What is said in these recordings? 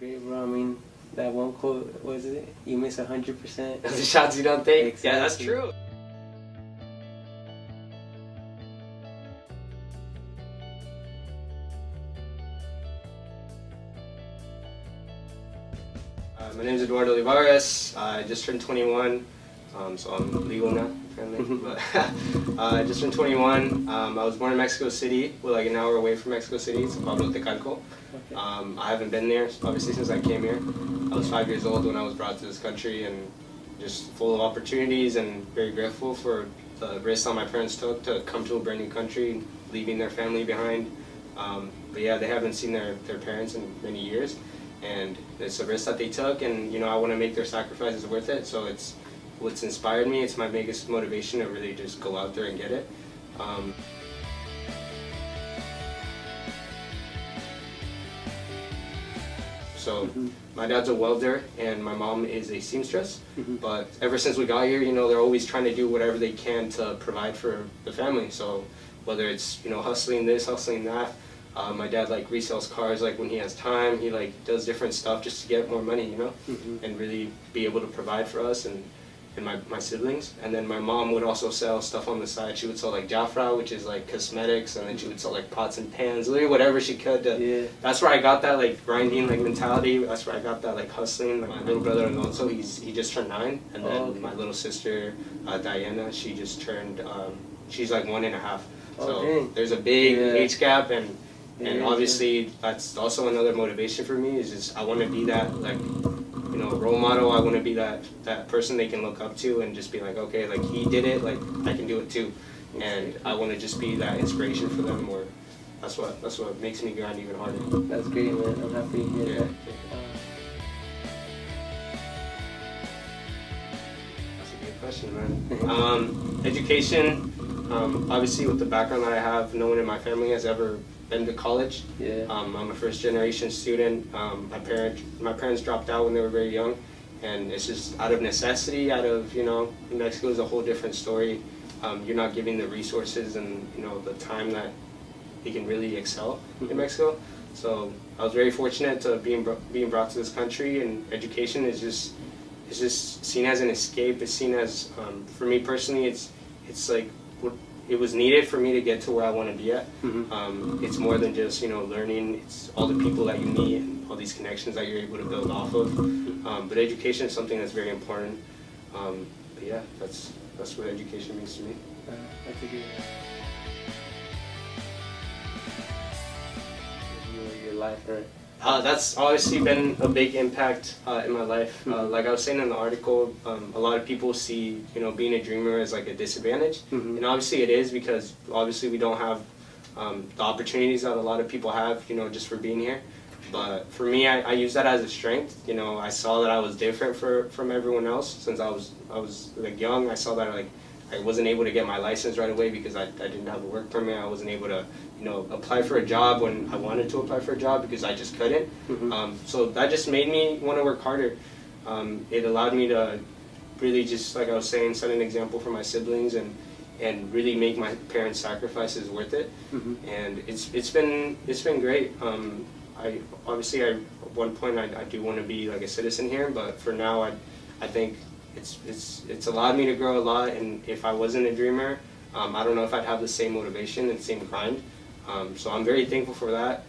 great, bro. I mean, that one quote, what is it? You miss 100%. The shots you don't take. Exactly. Yeah, that's true. My name is Eduardo Oliveras. I just turned 21, so I'm legal now, apparently. But I just turned 21. I was born in Mexico City. We're like an hour away from Mexico City. It's Pablo Tecalco. Okay. I haven't been there, obviously, since I came here. I was 5 years old when I was brought to this country, and just full of opportunities, and very grateful for the risk that my parents took to come to a brand new country, leaving their family behind. But yeah, they haven't seen their parents in many years, and it's a risk that they took, and you know, I want to make their sacrifices worth it. So it's what's inspired me. It's my biggest motivation to really just go out there and get it. So my dad's a welder and my mom is a seamstress. But ever since we got here, you know, they're always trying to do whatever they can to provide for the family. So whether it's, you know, hustling this, hustling that. My dad like resells cars like when he has time. He like does different stuff just to get more money, you know, and really be able to provide for us and my siblings. And then my mom would also sell stuff on the side. She would sell like Jafra, which is like cosmetics, and then she would sell like pots and pans, literally whatever she could. Yeah. That's where I got that like grinding like mentality. That's where I got that like hustling. Like my little brother Alonso, he just turned 9, and then okay. my little sister Diana, she just turned. She's like 1.5. So dang. there's a big age gap, and Yeah, obviously that's also another motivation for me. Is just I want to be that like, you know, role model. I want to be that person they can look up to and just be like, okay, like he did it, like I can do it too. And I want to just be that inspiration for them. Or that's what makes me grind even harder. That's great, man. I'm happy to hear that. That's a good question, man. Education. Obviously, with the background that I have, no one in my family has ever been to college. Yeah. I'm a first-generation student. My parents dropped out when they were very young, and it's just out of necessity. Out of, you know, Mexico is a whole different story. You're not giving the resources and, you know, the time that you can really excel in Mexico. So I was very fortunate to being brought to this country, and education is just seen as an escape. It's seen as, for me personally, it's like it was needed for me to get to where I want to be at. It's more than just, you know, learning. It's all the people that you meet and all these connections that you're able to build off of. But education is something that's very important. But yeah, that's what education means to me. That's a good your life, right? That's obviously been a big impact in my life. Like I was saying in the article, a lot of people see, you know, being a dreamer as like a disadvantage, and obviously it is, because obviously we don't have the opportunities that a lot of people have, you know, just for being here. But for me, I use that as a strength. You know, I saw that I was different from everyone else since I was like young. I saw that like I wasn't able to get my license right away because I didn't have a work permit. I wasn't able to, you know, apply for a job when I wanted to apply for a job because I just couldn't. So that just made me want to work harder. It allowed me to really, just like I was saying, set an example for my siblings and really make my parents' sacrifices worth it. And it's been great. I obviously at one point I do want to be like a citizen here, but for now I think it's allowed me to grow a lot. And if I wasn't a dreamer, I don't know if I'd have the same motivation and same grind. So I'm very thankful for that.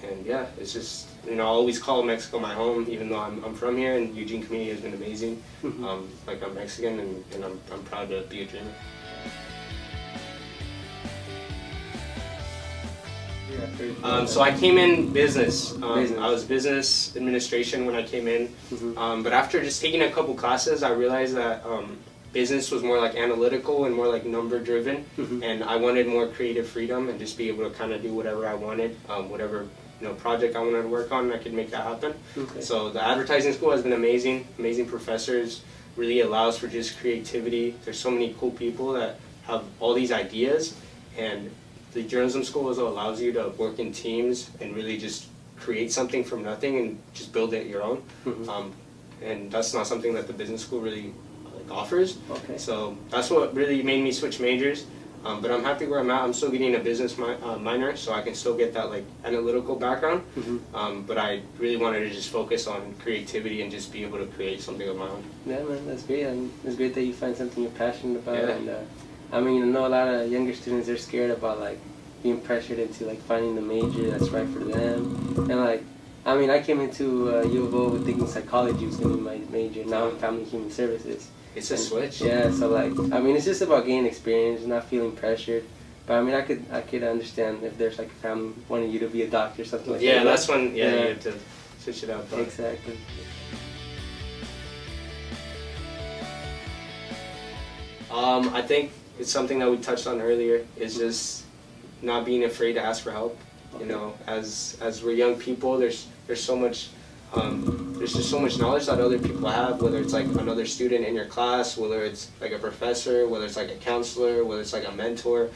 And yeah, it's just, you know, I always call Mexico my home, even though I'm from here, and Eugene community has been amazing. Like I'm Mexican, and I'm proud to be a dreamer. So I came in business. I was business administration when I came in. But after just taking a couple classes, I realized that business was more like analytical and more like number driven, and I wanted more creative freedom and just be able to kind of do whatever I wanted, whatever, you know, project I wanted to work on, I could make that happen. So the advertising school has been amazing professors, really allows for just creativity. There's so many cool people that have all these ideas, and the journalism school also allows you to work in teams and really just create something from nothing and just build it your own. And that's not something that the business school really offers. So that's what really made me switch majors. But I'm happy where I'm at. I'm still getting a business minor, so I can still get that like analytical background. But I really wanted to just focus on creativity and just be able to create something of my own. Yeah, man, that's great. And it's great that you find something you're passionate about. Yeah. And I mean, I know a lot of younger students, they're scared about like being pressured into like finding the major that's right for them. And like, I mean, I came into U of O with thinking psychology was going to be my major. Now I'm family human services. It's a switch. Yeah, so like, I mean, it's just about gaining experience, not feeling pressured. But I mean, I could understand if there's like a family wanting you to be a doctor or something like that. Yeah, that's when you have to switch it up. But. Exactly. I think it's something that we touched on earlier, is just not being afraid to ask for help. Okay. You know, as we're young people, there's so much there's just so much knowledge that other people have, whether it's like another student in your class, whether it's like a professor, whether it's like a counselor, whether it's like a mentor.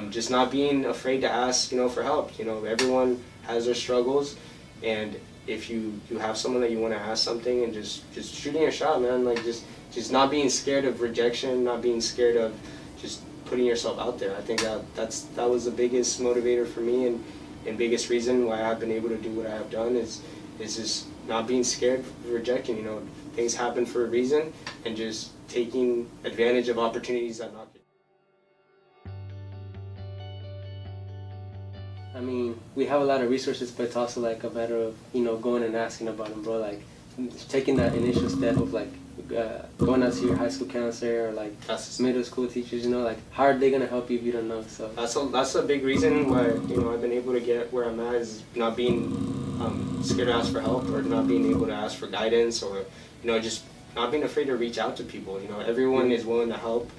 Just not being afraid to ask, you know, for help. You know, everyone has their struggles, and if you have someone that you want to ask something, and just shooting your shot, man. Like just not being scared of rejection, not being scared of just putting yourself out there. I think that was the biggest motivator for me, and biggest reason why I've been able to do what I have done is just not being scared of rejection. You know, things happen for a reason, and just taking advantage of opportunities that knock you. I mean, we have a lot of resources, but it's also like a matter of, you know, going and asking about them, bro. Like, taking that initial step of like going out to your high school counselor or like middle school teachers, you know, like how are they gonna help you if you don't know? So that's a big reason why, you know, I've been able to get where I'm at, is not being scared to ask for help, or not being able to ask for guidance, or, you know, just not being afraid to reach out to people. You know, everyone is willing to help,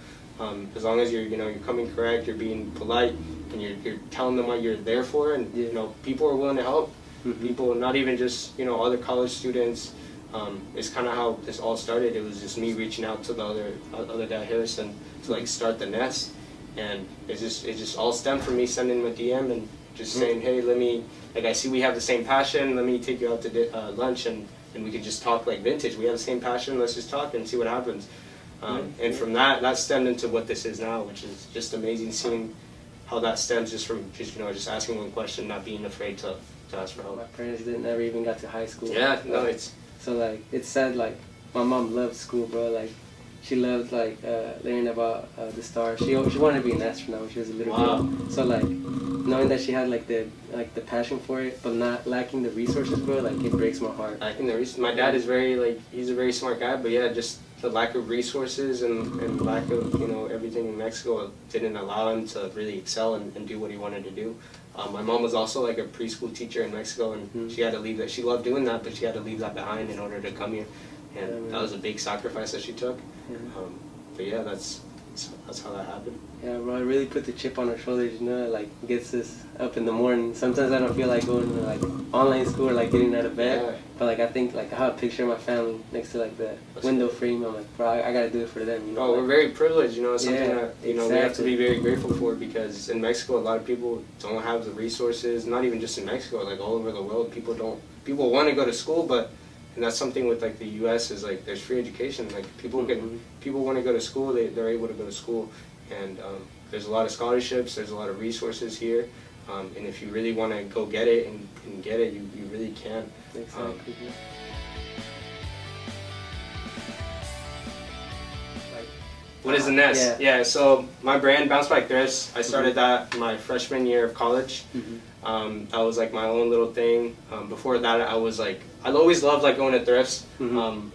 as long as you're coming correct, you're being polite, and you're telling them what you're there for, and you know, people are willing to help. People, not even just, you know, other college students. It's kind of how this all started. It was just me reaching out to the other guy, Harrison, to like start the nest, and it just all stemmed from me sending him a DM and just saying, hey, let me, like, I see we have the same passion. Let me take you out to lunch, and we could just talk like vintage. We have the same passion. Let's just talk and see what happens. And from that stemmed into what this is now, which is just amazing, seeing how that stems just from just asking one question, not being afraid to ask for help. My parents never even got to high school. Yeah, no, it's. So like, it's sad, like, my mom loved school, bro. Like, she loved like learning about the stars. She wanted to be an astronaut when she was a little girl. So like, knowing that she had like the passion for it, but not lacking the resources, bro, like it breaks my heart. I think my dad is he's a very smart guy, but yeah, just the lack of resources and lack of, you know, everything in Mexico didn't allow him to really excel and do what he wanted to do. My mom was also like a preschool teacher in Mexico, and she had to leave that. She loved doing that, but she had to leave that behind in order to come here, and that was a big sacrifice that she took. But yeah, that's how that happened. Yeah, bro, it really put the chip on our shoulders, you know, like gets us up in the morning. Sometimes I don't feel like going to like online school or like getting out of bed, but like I think like I have a picture of my family next to like the window frame. I'm like, bro, I gotta do it for them, you know. Oh, we're very privileged, you know. It's something that we have to be very grateful for, because in Mexico a lot of people don't have the resources. Not even just in Mexico, like all over the world, people want to go to school, but. And that's something with like the U.S. is like there's free education. Like people want to go to school, they're able to go to school, and there's a lot of scholarships, there's a lot of resources here, and if you really want to go get it and get it, you really can. Exactly. What is the nest? Yeah, so my brand, Bounce Back Thrifts, I started that my freshman year of college. That was like my own little thing. Before that, I always loved like going to thrifts.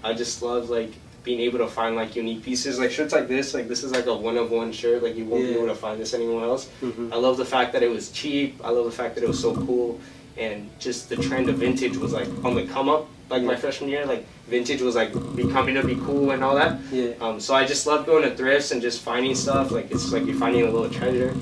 I just love like being able to find like unique pieces, like shirts like this is like a one-of-one shirt, like you won't be able to find this anywhere else. I love the fact that it was cheap. I love the fact that it was so cool, and just the trend of vintage was like on the come up. Like my freshman year, like vintage was like becoming to be cool and all that. So I just love going to thrifts and just finding stuff. Like it's like you're finding a little treasure.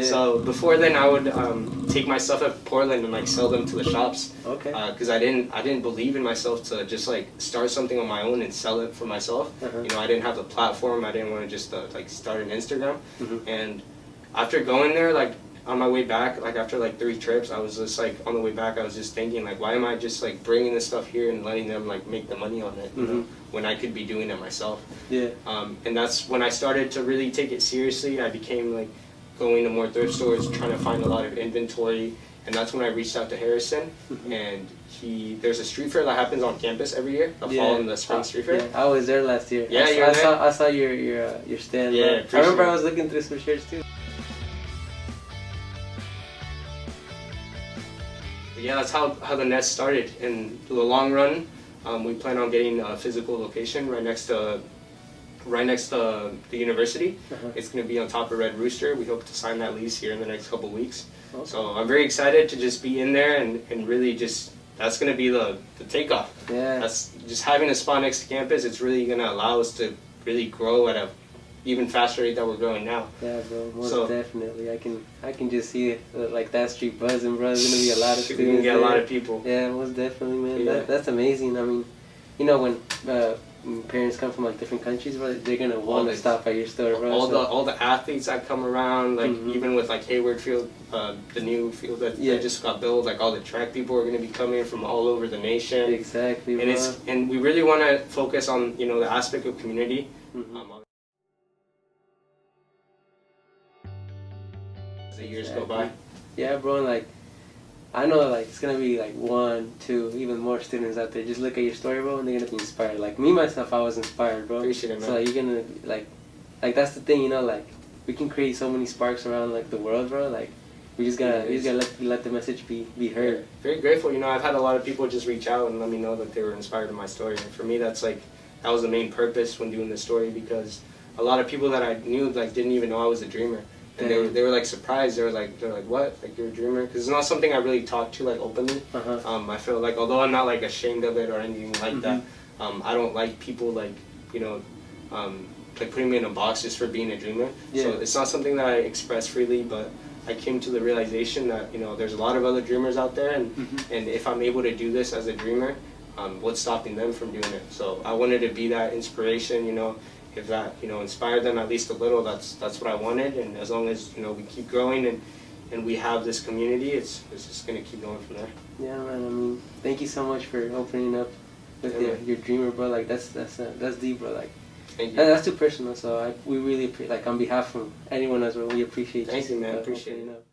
So before then, I would take my stuff at Portland and like sell them to the shops. Because I didn't believe in myself to just like start something on my own and sell it for myself. You know, I didn't have the platform. I didn't want to just like start an Instagram. And after going there, like on my way back, like after like 3 trips, I was just like, on the way back, I was just thinking like, why am I just like bringing this stuff here and letting them like make the money on it, you know, when I could be doing it myself. Yeah. And that's when I started to really take it seriously. I became like going to more thrift stores, trying to find a lot of inventory. And that's when I reached out to Harrison, and there's a street fair that happens on campus every year, the fall and the spring street fair. Yeah, I was there last year. Yeah, I saw your stand. Yeah, I remember I was looking through some shirts too. Yeah, that's how the nest started. In the long run, we plan on getting a physical location right next to the university. It's going to be on top of Red Rooster. We hope to sign that lease here in the next couple weeks. Okay. So I'm very excited to just be in there and really just, that's going to be the takeoff. Yeah. That's just having a spot next to campus. It's really going to allow us to really grow at a even faster rate that we're growing now. Yeah, bro, most definitely. I can just see it, like that street buzzing, bro. There's gonna be a lot of students. We're gonna get a lot of people. Yeah, most definitely, man. Yeah. That's amazing. I mean, you know, when parents come from like different countries, bro, they're gonna want to stop at your store, bro. All the athletes that come around, like even with like Hayward Field, the new field that just got built, like all the track people are gonna be coming from all over the nation. Exactly, and bro. And we really want to focus on, you know, the aspect of community. As the years go by. Yeah, bro, and like I know like it's gonna be like 1, 2, even more students out there. Just look at your story, bro, and they're gonna be inspired. Like me myself, I was inspired, bro. Appreciate it, man. So you're gonna like that's the thing, you know, like we can create so many sparks around like the world, bro. Like we just gotta let the message be heard. Yeah. Very grateful, you know. I've had a lot of people just reach out and let me know that they were inspired by my story. And for me, that was the main purpose when doing this story, because a lot of people that I knew like didn't even know I was a dreamer. And they were like surprised. They were like what? Like you're a dreamer? Because it's not something I really talk to like openly. I feel like although I'm not like ashamed of it or anything like that, I don't like people like, you know, like putting me in a box just for being a dreamer. Yeah. So it's not something that I express freely, but I came to the realization that, you know, there's a lot of other dreamers out there, and if I'm able to do this as a dreamer, what's stopping them from doing it? So I wanted to be that inspiration, you know. If that, you know, inspired them at least a little, that's what I wanted. And as long as, you know, we keep growing and we have this community, it's just gonna keep going from there. Yeah, man. I mean, thank you so much for opening up with your dreamer, bro. Like that's deep, bro. Like thank you. That's too personal. So we really like on behalf of anyone as well, we appreciate you. Thank you, man. Appreciate it.